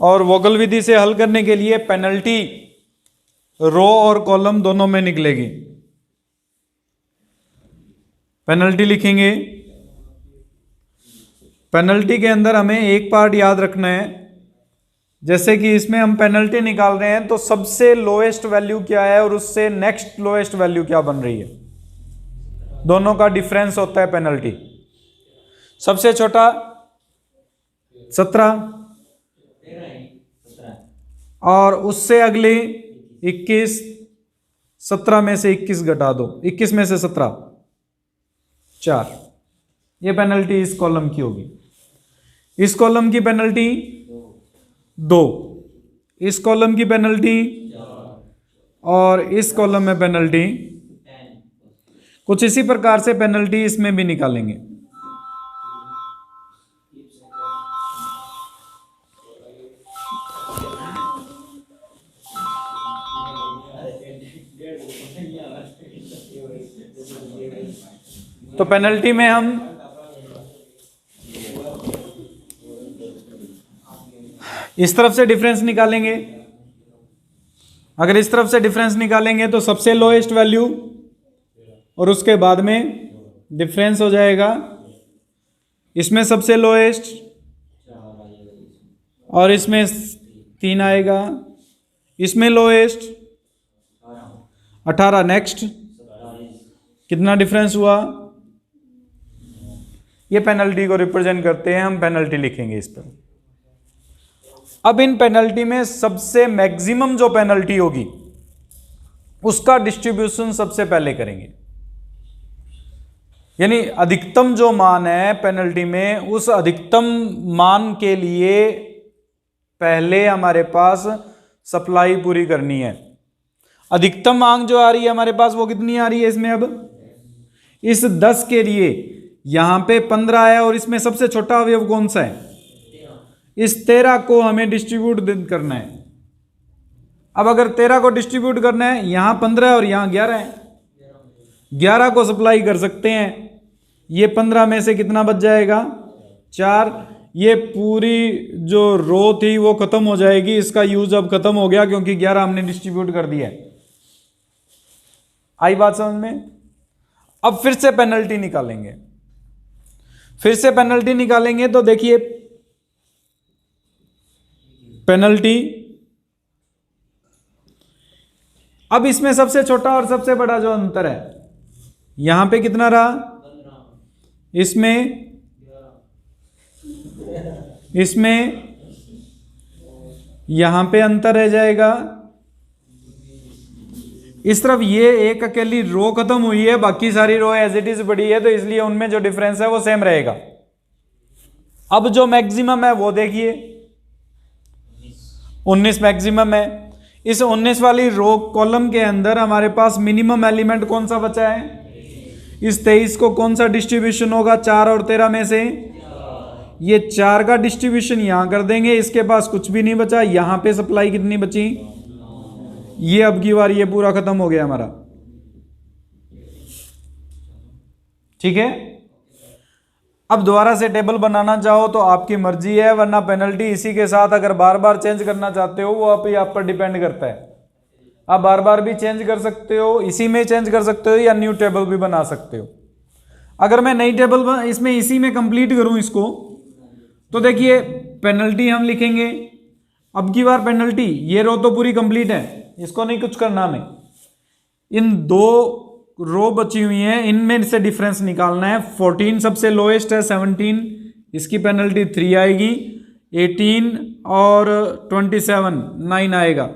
और वोगल विधि से हल करने के लिए पेनल्टी रो और कॉलम दोनों में निकलेगी। पेनल्टी लिखेंगे। पेनल्टी के अंदर हमें एक पार्ट याद रखना है, जैसे कि इसमें हम पेनल्टी निकाल रहे हैं तो सबसे लोएस्ट वैल्यू क्या है और उससे नेक्स्ट लोएस्ट वैल्यू क्या बन रही है, दोनों का डिफरेंस होता है पेनल्टी। सबसे छोटा 17 और उससे अगली 21, 17 में से 21 घटा दो, 21 में से 17 4। ये पेनल्टी इस कॉलम की होगी। इस कॉलम की पेनल्टी 2, इस कॉलम की पेनल्टी और इस कॉलम में पेनल्टी। कुछ इसी प्रकार से पेनल्टी इसमें भी निकालेंगे। तो पेनल्टी में हम इस तरफ से डिफरेंस निकालेंगे। अगर इस तरफ से डिफरेंस निकालेंगे तो सबसे लोएस्ट वैल्यू और उसके बाद में डिफरेंस हो जाएगा। इसमें सबसे लोएस्ट और इसमें 3 आएगा। इसमें लोएस्ट 18, नेक्स्ट कितना डिफरेंस हुआ। ये पेनल्टी को रिप्रेजेंट करते हैं, हम पेनल्टी लिखेंगे इस पर। अब इन पेनल्टी में सबसे मैक्सिमम जो पेनल्टी होगी उसका डिस्ट्रीब्यूशन सबसे पहले करेंगे, यानी अधिकतम जो मान है पेनल्टी में, उस अधिकतम मान के लिए पहले हमारे पास सप्लाई पूरी करनी है। अधिकतम मांग जो आ रही है हमारे पास वो कितनी आ रही है इसमें। अब इस 10 के लिए यहां पे 15 है और इसमें सबसे छोटा अवयव कौन सा है, इस 13 को हमें डिस्ट्रीब्यूट करना है। अब अगर 13 को डिस्ट्रीब्यूट करना है, यहां 15 है और यहां 11 है, 11 को सप्लाई कर सकते हैं। ये 15 में से कितना बच जाएगा 4। ये पूरी जो रो थी वो खत्म हो जाएगी, इसका यूज अब खत्म हो गया क्योंकि 11 हमने डिस्ट्रीब्यूट कर दिया है। आई बात समझ में। अब फिर से पेनल्टी निकालेंगे। फिर से पेनल्टी निकालेंगे तो देखिए पेनल्टी, अब इसमें सबसे छोटा और सबसे बड़ा जो अंतर है, यहां पे कितना रहा, इसमें यहां पे अंतर रह जाएगा। इस तरफ ये एक अकेली रो खत्म हुई है, बाकी सारी रो एज इट इज पड़ी है, तो इसलिए उनमें जो डिफरेंस है वो सेम रहेगा। अब जो मैक्सिमम है वो देखिए 19 मैक्सिमम है। इस 19 वाली रो कॉलम के अंदर हमारे पास मिनिमम एलिमेंट कौन सा बचा है, इस 23 को कौन सा डिस्ट्रीब्यूशन होगा 4 और 13 में से, ये 4 का डिस्ट्रीब्यूशन यहां कर देंगे। इसके पास कुछ भी नहीं बचा, यहां पे सप्लाई कितनी बची, ये अब की बार ये पूरा खत्म हो गया हमारा। ठीक है। अब दोबारा से टेबल बनाना चाहो तो आपकी मर्जी है, वरना पेनल्टी इसी के साथ अगर बार बार चेंज करना चाहते हो वो आप पर डिपेंड करता है। आप बार बार भी चेंज कर सकते हो, इसी में चेंज कर सकते हो या न्यू टेबल भी बना सकते हो। अगर मैं नई टेबल इसमें इसी में कंप्लीट करूं इसको, तो देखिए पेनल्टी हम लिखेंगे। अब की बार पेनल्टी, ये रो तो पूरी कंप्लीट है, इसको नहीं कुछ करना हमें। इन 2 रो बची हुई हैं, इनमें से डिफरेंस निकालना है। 14 सबसे लोएस्ट है, 17 इसकी पेनल्टी 3 आएगी, 18 और 27 9 आएगा।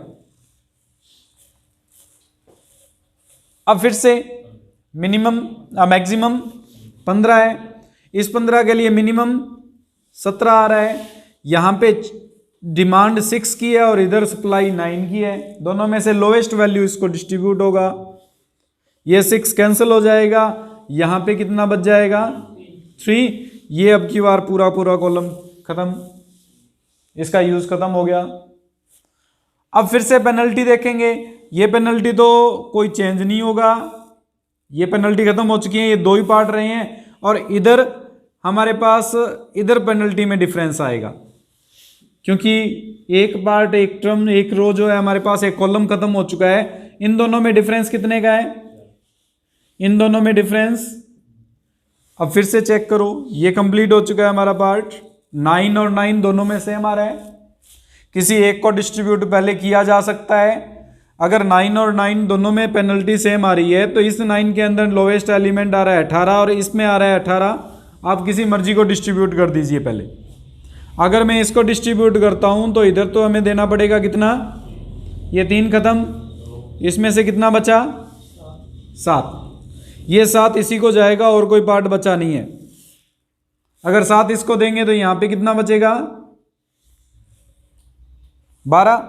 अब फिर से मिनिमम मैक्सिमम 15 है, इस 15 के लिए मिनिमम 17 आ रहा है। यहां पे डिमांड 6 की है और इधर सप्लाई 9 की है, दोनों में से लोएस्ट वैल्यू इसको डिस्ट्रीब्यूट होगा। ये 6 कैंसिल हो जाएगा, यहां पे कितना बच जाएगा 3। ये अब की बार पूरा कॉलम खत्म, इसका यूज खत्म हो गया। अब फिर से पेनल्टी देखेंगे। ये पेनल्टी तो कोई चेंज नहीं होगा, ये पेनल्टी खत्म हो चुकी है, ये 2 ही पार्ट रहे हैं। और इधर हमारे पास इधर पेनल्टी में डिफरेंस आएगा। क्योंकि एक पार्ट, एक टर्म, एक रो जो है हमारे पास, एक कॉलम खत्म हो चुका है। इन दोनों में डिफरेंस कितने का है? इन दोनों में डिफरेंस, अब फिर से चेक करो, ये कंप्लीट हो चुका है हमारा पार्ट। 9 और 9 दोनों में सेम आ रहा है। किसी एक को डिस्ट्रीब्यूट पहले किया जा सकता है। अगर 9 और 9 दोनों में पेनल्टी सेम आ रही है तो इस 9 के अंदर लोवेस्ट एलिमेंट आ रहा है 18 और इसमें आ रहा है 18। आप किसी मर्जी को डिस्ट्रीब्यूट कर दीजिए पहले। अगर मैं इसको डिस्ट्रीब्यूट करता हूं तो इधर तो हमें देना पड़ेगा कितना? ये 3 खत्म, इसमें से कितना बचा? 7। ये 7 इसी को जाएगा और कोई पार्ट बचा नहीं है। अगर 7 इसको देंगे तो यहां पे कितना बचेगा? 12।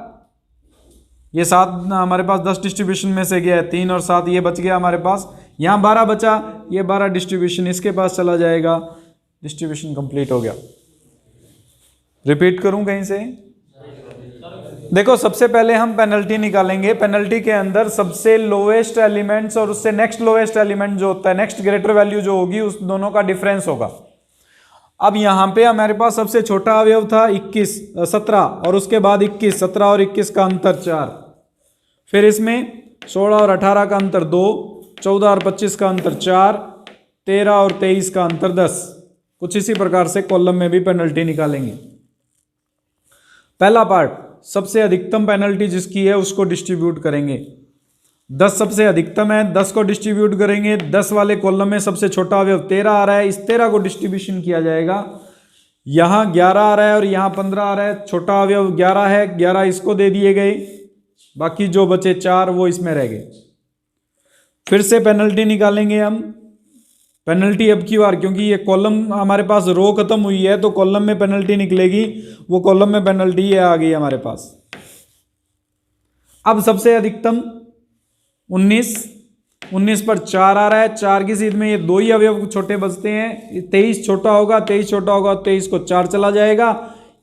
ये 7 हमारे पास 10 डिस्ट्रीब्यूशन में से गया है, 3 और 7 ये बच गया हमारे पास। यहां 12 बचा, ये 12 डिस्ट्रीब्यूशन इसके पास चला जाएगा। डिस्ट्रीब्यूशन कंप्लीट हो गया। रिपीट करूं कहीं से? देखो, सबसे पहले हम पेनल्टी निकालेंगे। पेनल्टी के अंदर सबसे लोएस्ट एलिमेंट्स और उससे नेक्स्ट लोएस्ट एलिमेंट जो होता है, नेक्स्ट ग्रेटर वैल्यू जो होगी, उस दोनों का डिफरेंस होगा। अब यहां पे हमारे पास सबसे छोटा अवयव था 17 और उसके बाद 21, 17 और 21 का अंतर 4, फिर इसमें 16 और 18 का अंतर 2, 14 और 25 का अंतर 4, 13 और 23 का अंतर 10। कुछ इसी प्रकार से कॉलम में भी पेनल्टी निकालेंगे। पहला पार्ट, सबसे अधिकतम पेनल्टी जिसकी है उसको डिस्ट्रीब्यूट करेंगे। 10 सबसे अधिकतम है, 10 को डिस्ट्रीब्यूट करेंगे। 10 वाले कॉलम में सबसे छोटा अवयव 13 आ रहा है, इस 13 को डिस्ट्रीब्यूशन किया जाएगा। यहां 11 आ रहा है और यहां 15 आ रहा है। छोटा अवयव 11 है, 11 इसको दे दिए गए, बाकी जो बचे 4 वो इसमें रह गए। फिर से पेनल्टी निकालेंगे हम। पेनल्टी अब की बार, क्योंकि ये कॉलम हमारे पास रो खत्म हुई है तो कॉलम में पेनल्टी निकलेगी, वो कॉलम में पेनल्टी ये आ गई हमारे पास। अब सबसे अधिकतम 19 पर 4 आ रहा है। 4 की सीध में ये 2 ही अवयव छोटे बचते हैं। 23 छोटा होगा, 23 छोटा होगा, 23 को 4 चला जाएगा।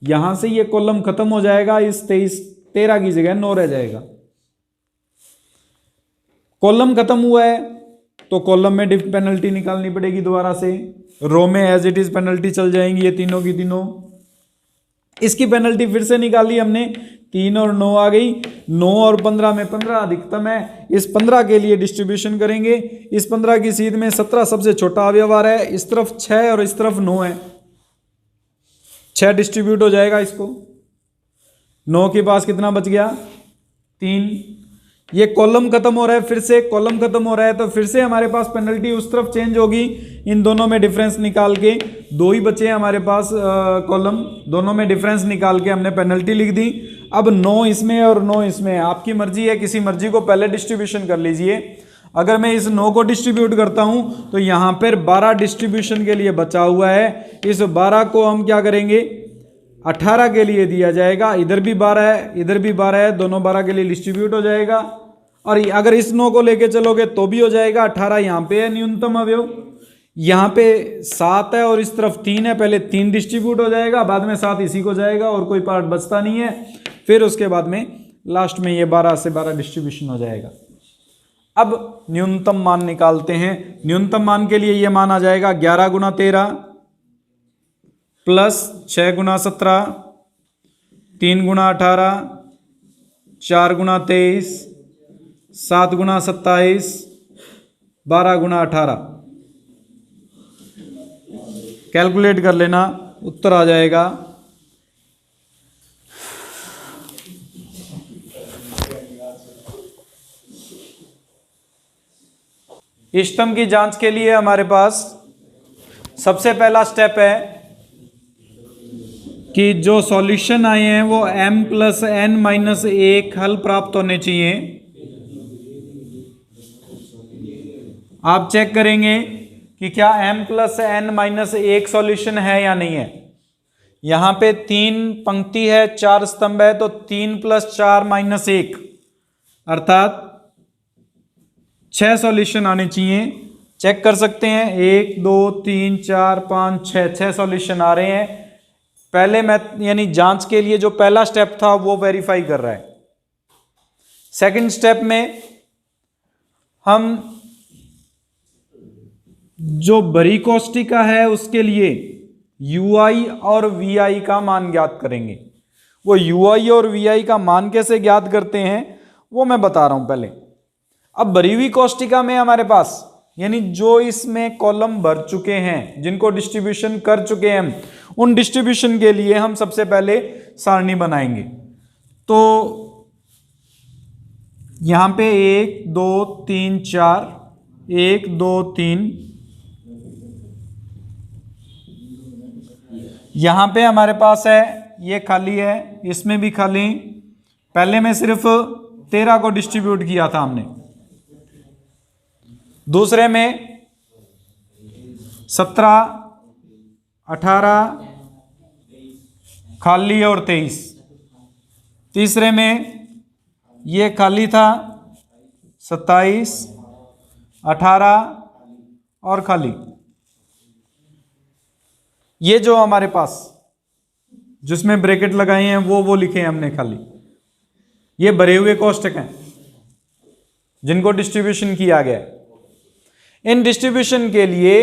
यहां से ये कॉलम खत्म हो जाएगा, इस 13 की जगह 9 रह जाएगा। कॉलम खत्म हुआ है तो कॉलम में पेनल्टी निकालनी पड़ेगी दोबारा से। रो में एज इट इज पेनल्टी चल जाएंगी ये तीनों की तीनों। इसकी पेनल्टी फिर से निकाली हमने, 3 और 9 आ गई। 9 और 15 में 15 अधिकतम है, इस 15 के लिए डिस्ट्रीब्यूशन करेंगे। इस 15 की सीध में 17 सबसे छोटा अवयव आ रहा है, इस तरफ 6 और इस तरफ 9 है। 6 डिस्ट्रीब्यूट हो जाएगा इसको। 9 के पास कितना बच गया? 3। ये कॉलम खत्म हो रहा है, फिर से कॉलम खत्म हो रहा है तो फिर से हमारे पास पेनल्टी उस तरफ चेंज होगी। इन दोनों में डिफरेंस निकाल के 2 ही बचे हैं हमारे पास कॉलम, दोनों में डिफरेंस निकाल के हमने पेनल्टी लिख दी। अब 9 इसमें और 9 इसमें, आपकी मर्जी है, किसी मर्जी को पहले डिस्ट्रीब्यूशन कर लीजिए। अगर मैं इस 9 को डिस्ट्रीब्यूट करता हूं तो यहां पर 12 डिस्ट्रीब्यूशन के लिए बचा हुआ है। इस 12 को हम क्या करेंगे? 18 के लिए दिया जाएगा। इधर भी 12 है, इधर भी 12 है, दोनों 12 के लिए डिस्ट्रीब्यूट हो जाएगा। और अगर इस 9 को लेके चलोगे तो भी हो जाएगा। 18 यहां पे है न्यूनतम अवयव, यहां पे 7 है और इस तरफ 3 है। पहले 3 डिस्ट्रीब्यूट हो जाएगा, बाद में 7 इसी को जाएगा और कोई पार्ट बचता नहीं है। फिर उसके बाद में लास्ट में ये 12 से 12 डिस्ट्रीब्यूशन हो जाएगा। अब न्यूनतम मान निकालते हैं। न्यूनतम मान के लिए ये मान आ जाएगा 11 गुना 13 प्लस 6 गुना 17, 3 गुना 18, 4 गुना 23, 7 गुना 27, 12 गुना 18। कैलकुलेट कर लेना, उत्तर आ जाएगा। इष्टतम की जांच के लिए हमारे पास सबसे पहला स्टेप है कि जो सॉल्यूशन आए हैं वो m + n - 1 हल प्राप्त होने चाहिए। आप चेक करेंगे कि क्या m + n - 1 सॉल्यूशन है या नहीं है। यहां पे 3 पंक्ति है, 4 स्तंभ है, तो 3 + 4 - 1 अर्थात 6 सॉल्यूशन आने चाहिए। चेक कर सकते हैं, 1 2 3 4 5 6 सॉल्यूशन आ रहे हैं। पहले मैं यानी जांच के लिए जो पहला स्टेप था वो वेरीफाई कर रहा है। सेकंड स्टेप में हम जो बड़ी कोष्टिका है उसके लिए ui और vi का मान ज्ञात करेंगे। वो यू आई और वी आई का मान कैसे ज्ञात करते हैं वो मैं बता रहा हूं पहले। अब भरी हुई कोष्टिका में हमारे पास, यानी जो इसमें कॉलम भर चुके हैं, जिनको डिस्ट्रीब्यूशन कर चुके हैं हम, उन डिस्ट्रीब्यूशन के लिए हम सबसे पहले सारणी बनाएंगे। तो यहां पे 1 2 3 4, 1 2 3, यहां पे हमारे पास है, ये खाली है, इसमें भी खाली। पहले में सिर्फ 13 को डिस्ट्रीब्यूट किया था हमने, दूसरे में 17, 18 खाली और 23, तीसरे में ये खाली था 27, 18 और खाली। ये जो हमारे पास जिसमें ब्रैकेट लगाए हैं वो लिखे हैं हमने खाली। ये भरे हुए कोष्टक हैं जिनको डिस्ट्रीब्यूशन किया गया है। इन डिस्ट्रीब्यूशन के लिए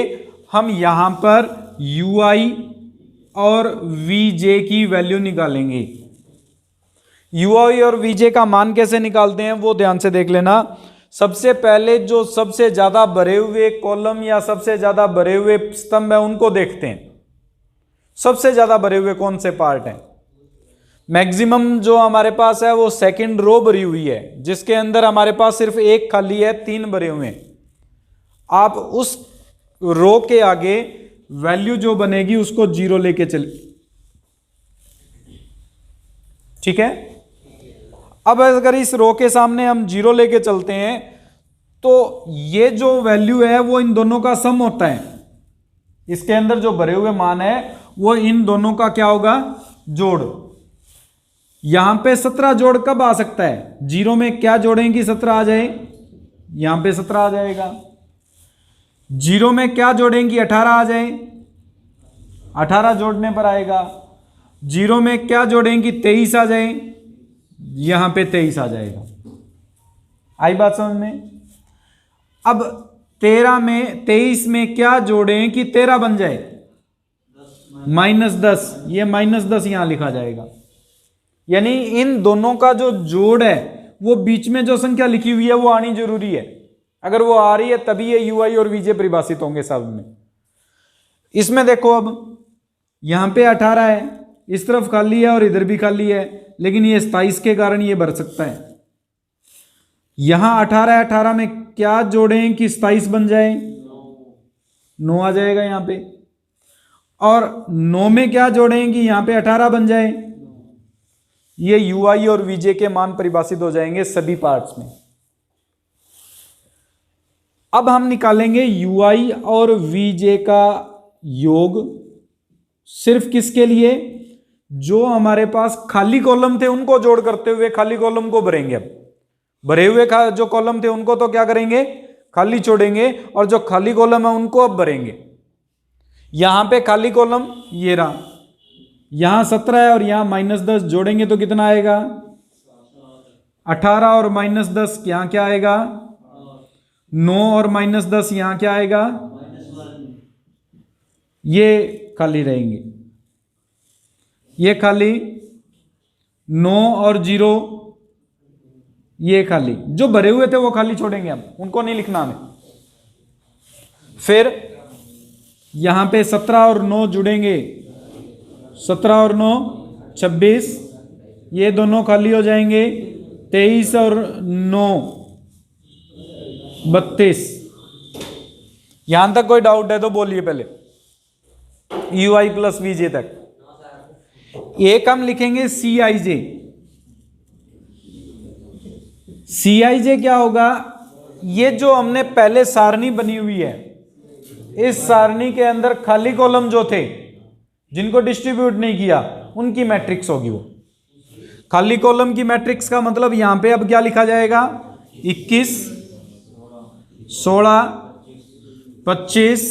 हम यहां पर यू आई और वी जे की वैल्यू निकालेंगे। यू आई और वी जे का मान कैसे निकालते हैं वो ध्यान से देख लेना। सबसे पहले जो सबसे ज्यादा भरे हुए कॉलम या सबसे ज्यादा भरे हुए स्तंभ है उनको देखते हैं। सबसे ज्यादा भरे हुए कौन से पार्ट हैं? मैक्सिमम जो हमारे पास है वो सेकंड रो भरी हुई है, जिसके अंदर हमारे पास सिर्फ एक खाली है, 3 भरे हुए हैं। आप उस रो के आगे वैल्यू जो बनेगी उसको 0 लेके चले, ठीक है। अब अगर इस रो के सामने हम 0 लेके चलते हैं तो ये जो वैल्यू है वो इन दोनों का सम होता है। इसके अंदर जो भरे हुए मान है वो इन दोनों का क्या होगा? जोड़। यहां पे 17 जोड़ कब आ सकता है? 0 में क्या जोड़ेंगे 17 आ जाए, यहां पे 17 आ जाएगा। 0 में क्या जोड़ेंगी 18 आ जाए, 18 जोड़ने पर आएगा। 0 में क्या जोड़ेंगी 23 आ जाए, यहां पे 23 आ जाएगा। आई बात समझ में? अब 13 में 23 में क्या जोड़ें कि 13 बन जाए, -10, ये -10 यहां लिखा जाएगा। यानी इन दोनों का जो जोड़ है वो बीच में जो संख्या लिखी हुई है वो आनी जरूरी है। अगर वो आ रही है तभी ये यू आई और वीजे परिभाषित होंगे सब में। इसमें देखो, अब यहां पे 18 है, इस तरफ खाली है और इधर भी खाली है, लेकिन ये 27 के कारण ये भर सकता है। यहां 18 है, 18 में क्या जोड़ें कि 27 बन जाए, 9 आ जाएगा यहां पे। और 9 में क्या जोड़ें कि यहां पे 18 बन जाए। ये यू आई और वीजे के मान परिभाषित हो जाएंगे सभी पार्ट्स में। अब हम निकालेंगे यू आई और वीजे का योग सिर्फ किसके लिए? जो हमारे पास खाली कॉलम थे उनको जोड़ करते हुए खाली कॉलम को भरेंगे। अब भरे हुए जो कॉलम थे उनको तो क्या करेंगे, खाली छोड़ेंगे, और जो खाली कॉलम है उनको अब भरेंगे। यहां पे खाली कॉलम ये रहा, यहां 17 है और यहां -10 जोड़ेंगे तो कितना आएगा? 18 और -10 यहां क्या आएगा? 9 और -10 यहां क्या आएगा? ये खाली रहेंगे, ये खाली, 9 और 0 ये खाली। जो भरे हुए थे वो खाली छोड़ेंगे, हम उनको नहीं लिखना हमें। फिर यहां पे 17 और 9 जुड़ेंगे, 17 और 9 26, ये दोनों खाली हो जाएंगे। 23 और 9 32। यहां तक कोई डाउट है तो बोलिए पहले, यू आई प्लस वीजे तक। एक हम लिखेंगे सी आई जे। सी आई जे क्या होगा? ये जो हमने पहले सारणी बनी हुई है, इस सारणी के अंदर खाली कॉलम जो थे जिनको डिस्ट्रीब्यूट नहीं किया उनकी मैट्रिक्स होगी वो। खाली कॉलम की मैट्रिक्स का मतलब यहां पे अब क्या लिखा जाएगा? 21, 16, 25,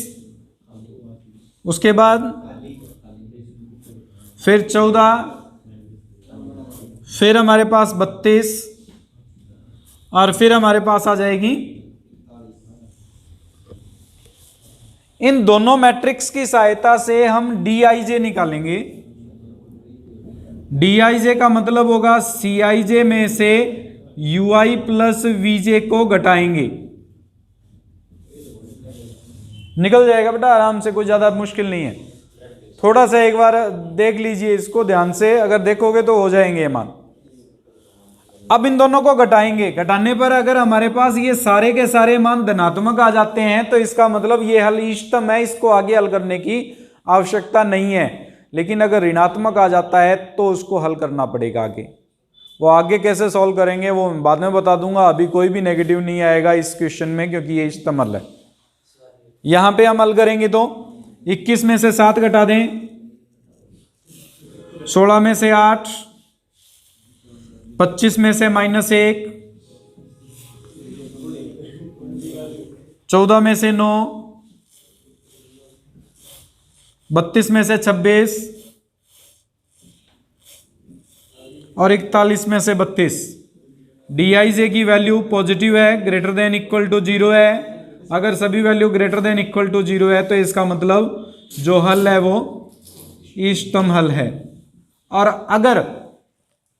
उसके बाद फिर 14, फिर हमारे पास 32, और फिर हमारे पास आ जाएगी। इन दोनों मैट्रिक्स की सहायता से हम डी आई जे निकालेंगे। डीआईजे का मतलब होगा सीआईजे में से यूआई प्लस वीजे को घटाएंगे। निकल जाएगा बेटा आराम से, कोई ज्यादा मुश्किल नहीं है। थोड़ा सा एक बार देख लीजिए इसको ध्यान से, अगर देखोगे तो हो जाएंगे ये मान। अब इन दोनों को घटाएंगे, घटाने पर अगर हमारे पास ये सारे के सारे मान धनात्मक आ जाते हैं तो इसका मतलब ये हल इष्टतम है, इसको आगे हल करने की आवश्यकता नहीं है। लेकिन अगर ऋणात्मक आ जाता है तो उसको हल करना पड़ेगा आगे। वो आगे कैसे सॉल्व करेंगे वो मैं बाद में बता दूंगा। अभी कोई भी नेगेटिव नहीं आएगा इस क्वेश्चन में, क्योंकि ये इष्टतम हल है। यहां पे हम हल करेंगे तो 21 में से 7 घटा दें, 16 में से 8, 25 में से -1, 14 में से 9, 32 में से 26 और 41 में से 32। डीआईजे की वैल्यू पॉजिटिव है, ग्रेटर देन इक्वल टू 0 है। अगर सभी value greater than equal to 0 है तो इसका मतलब जो हल है वो इष्टतम हल है। और अगर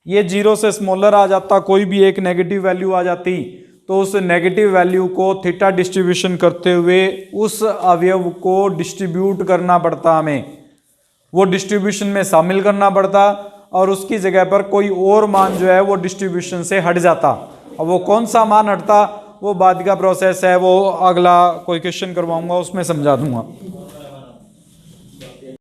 ये 0 से स्मॉलर आ जाता, कोई भी एक नेगेटिव वैल्यू आ जाती, तो उस नेगेटिव वैल्यू को थीटा डिस्ट्रीब्यूशन करते हुए उस अवयव को डिस्ट्रीब्यूट करना पड़ता, हमें वो डिस्ट्रीब्यूशन में शामिल करना पड़ता और उसकी जगह पर कोई और मान जो है वो डिस्ट्रीब्यूशन से हट जाता। और वो कौन सा मान हटता वो बाद का प्रोसेस है, वो अगला कोई क्वेश्चन करवाऊंगा उसमें समझा दूंगा।